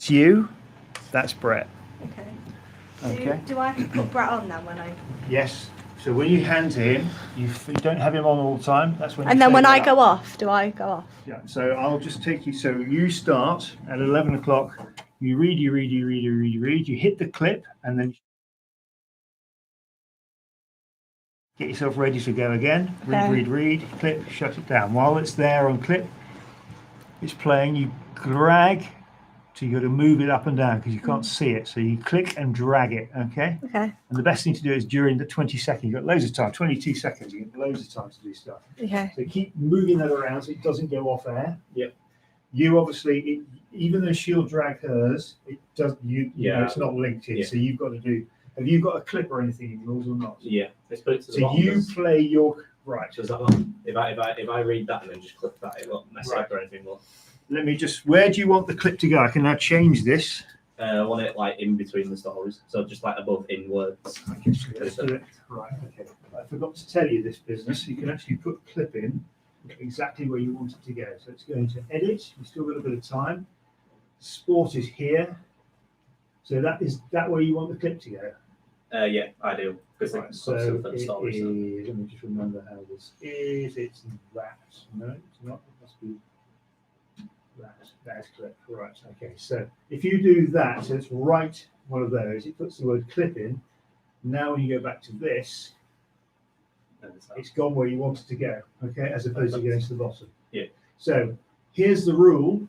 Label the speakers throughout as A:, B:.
A: It's you. That's Brett.
B: Okay. Do I have to put Brett on then when I?
A: Yes. So when you hand to him, you don't have him on all the time. That's when.
B: And then when I go off, do I go off?
A: Yeah. So I'll just take you. So you start at 11 o'clock. You read. You hit the clip, and then get yourself ready to go again.
B: Okay.
A: Read. Clip. Shut it down. While it's there on clip, it's playing. You drag. So you got to move it up and down because you can't see it. So you click and drag it, okay?
B: Okay.
A: And the best thing to do is during the 20 seconds. You've got loads of time, 22 seconds. You get loads of time to do stuff.
B: Okay.
A: So keep moving that around so it doesn't go off air.
C: Yep.
A: You obviously, even though she'll drag hers, it does. You know, it's not linked in.
C: Yeah.
A: So you've got to do. Have you got a clip or anything in yours or not?
C: Yeah. Let's put it to the
A: So
C: bottom.
A: you play your right.
C: So is that one? If I read that and then just click that, it won't mess up or anything. Will.
A: Let me just. Where do you want the clip to go? I can now change this.
C: I want it like in between the stories, so just like above in words.
A: Okay, so let's do it. Right. Okay. I forgot to tell you this business. You can actually put clip in exactly where you want it to go. So it's going to edit. You've still got a bit of time. Sport is here. So that where you want the clip to go.
C: Yeah, I do.
A: Right, so it is, let me just remember how this is. It's that. No, it's not. It must be that. That's clip. Right. Okay. So if you do that, so it's right one of those. It puts the word clip in. Now when you go back to this, it's gone where you want it to go. Okay, as opposed to going to the bottom.
C: Yeah.
A: So here's the rule,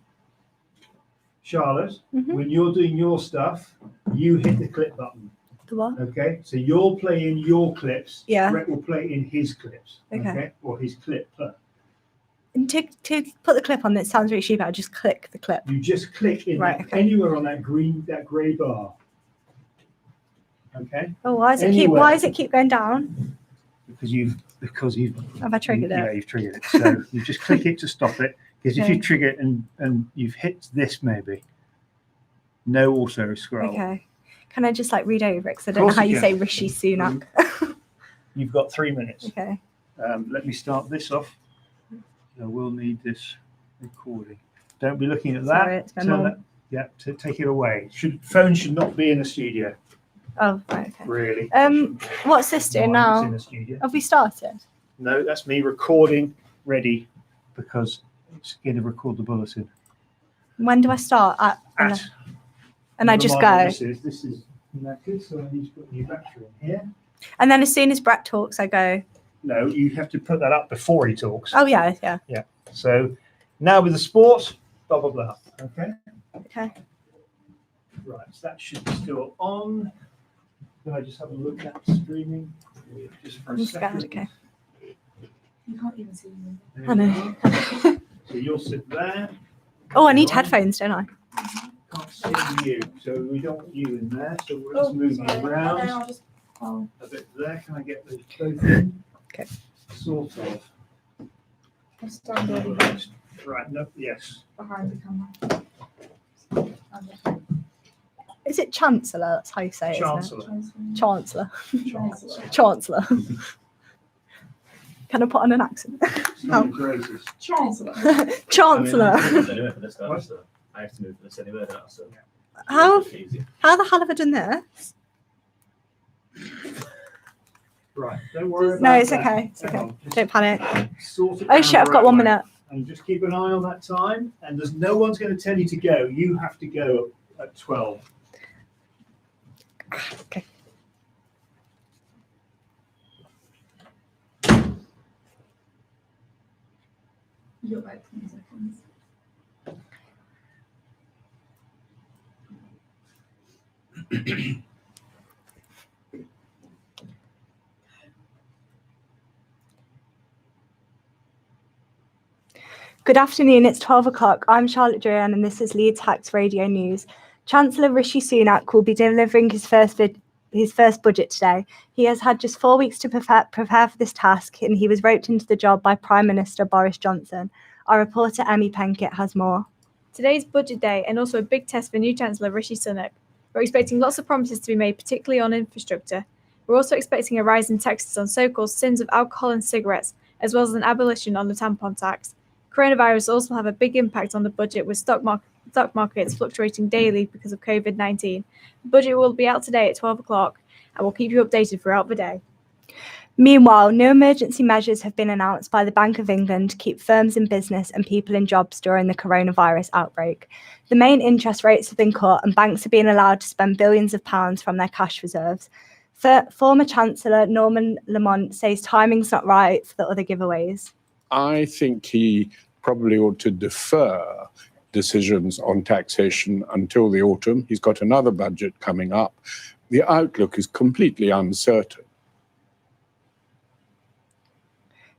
A: Charlotte. When you're doing your stuff, you hit the clip button.
B: The what?
A: Okay, so you'll play in your clips.
B: Yeah.
A: Brett will play in his clips.
B: Okay.
A: Or his clip.
B: And to put the clip on, that sounds really stupid. I just click the clip.
A: You just click in anywhere on that grey bar. Okay.
B: Oh, why does it keep going down?
A: Because you've.
B: Have I triggered it?
A: Yeah, you've triggered it. So you just click it to stop it. Because if you trigger it and you've hit this maybe, no auto scroll.
B: Okay. Can I just read over it? Because I don't know how you say Rishi Sunak.
A: You've got 3 minutes.
B: Okay.
A: Let me start this off. I will need this recording. Don't be looking at that.
B: Sorry, it's going on.
A: Take it away. Phone should not be in the studio.
B: Oh, right, okay.
A: Really.
B: What's this doing now?
A: In the studio.
B: Have we started?
A: No, that's me recording ready because it's going to record the bulletin.
B: When do I start? And I just go.
A: This is knackered, so I need to put a new battery in here.
B: And then as soon as Brett talks, I go.
A: No, you have to put that up before he talks.
B: Oh, yeah.
A: Yeah. So now with the sport, blah, blah, blah. Okay.
B: Okay.
A: Right, so that should be still on. Can I just have a look at streaming? Just for a second.
B: Okay.
D: You can't even see me.
B: I know.
A: So you'll sit there.
B: Oh, I need headphones, don't I?
A: Can't see you, so we don't want you in there. So we're just moving around.
D: And then I'll just,
A: a bit there. Can I get those both in?
B: Okay.
A: Sort of.
D: I'll stand over
A: Right. No. Yes.
D: behind the camera.
B: Is it Chancellor? That's how you say it.
A: Chancellor.
B: Chancellor.
A: Chancellor.
B: Chancellor. Can I put on an accent?
A: It's not the greatest.
D: Chancellor.
B: Chancellor.
C: I have to move for this anyway now, so.
B: How the hell have I done this?
A: Right. Don't worry about
B: No, it's
A: that.
B: okay. It's okay.
A: On,
B: Don't panic.
A: sort it
B: Oh
A: down
B: shit, I've
A: the
B: got
A: right
B: 1
A: way.
B: minute.
A: And just keep an eye on that time. And there's no one's going to tell you to go. You have to go at 12.
B: Okay.
D: You got like 20 seconds.
B: Good afternoon, it's 12 o'clock. I'm Charlotte Joanne and this is Leeds Hacks Radio News. Chancellor Rishi Sunak will be delivering his first budget today. He has had just 4 weeks to prepare for this task and he was roped into the job by Prime Minister Boris Johnson. Our reporter Emmy Penkett has more.
E: Today's budget day and also a big test for new Chancellor Rishi Sunak. We're expecting lots of promises to be made, particularly on infrastructure. We're also expecting a rise in taxes on so-called sins of alcohol and cigarettes, as well as an abolition on the tampon tax. Coronavirus also will have a big impact on the budget, with stock stock markets fluctuating daily because of COVID-19. The budget will be out today at 12 o'clock and will keep you updated throughout the day.
B: Meanwhile, new emergency measures have been announced by the Bank of England to keep firms in business and people in jobs during the coronavirus outbreak. The main interest rates have been cut and banks are being allowed to spend billions of pounds from their cash reserves. Former Chancellor Norman Lamont says timing's not right for the other giveaways.
F: I think he probably ought to defer decisions on taxation until the autumn. He's got another budget coming up. The outlook is completely uncertain.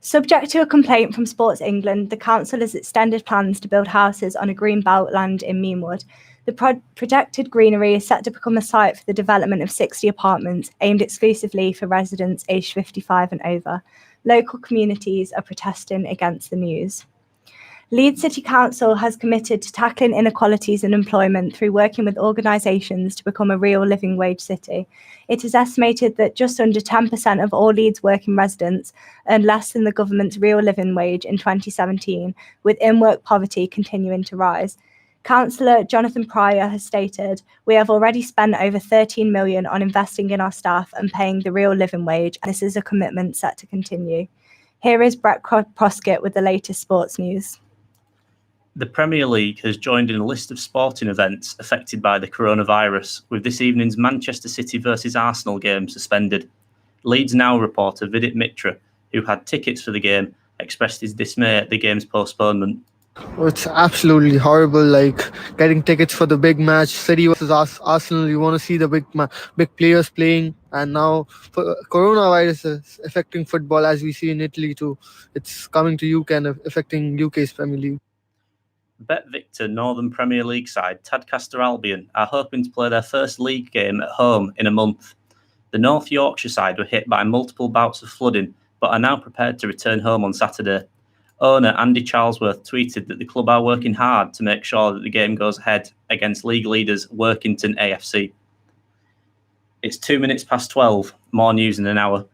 B: Subject to a complaint from Sports England, the council has extended plans to build houses on a green belt land in Meanwood. The projected greenery is set to become a site for the development of 60 apartments aimed exclusively for residents aged 55 and over. Local communities are protesting against the news. Leeds City Council has committed to tackling inequalities in employment through working with organisations to become a real living wage city. It is estimated that just under 10% of all Leeds working residents earned less than the government's real living wage in 2017, with in-work poverty continuing to rise. Councillor Jonathan Pryor has stated, "We have already spent over 13 million on investing in our staff and paying the real living wage, and this is a commitment set to continue." Here is Brett Proskett with the latest sports news.
G: The Premier League has joined in a list of sporting events affected by the coronavirus, with this evening's Manchester City versus Arsenal game suspended. Leeds Now reporter Vidit Mitra, who had tickets for the game, expressed his dismay at the game's postponement.
H: It's absolutely horrible, like getting tickets for the big match, City versus Arsenal. You want to see the big players playing, and now coronavirus is affecting football, as we see in Italy too. It's coming to UK and affecting UK's Premier League.
G: Bet Victor Northern Premier League side Tadcaster Albion are hoping to play their first league game at home in a month. The North Yorkshire side were hit by multiple bouts of flooding, but are now prepared to return home on Saturday. Owner Andy Charlesworth tweeted that the club are working hard to make sure that the game goes ahead against league leaders Workington AFC. It's 2 minutes past 12. More news in an hour.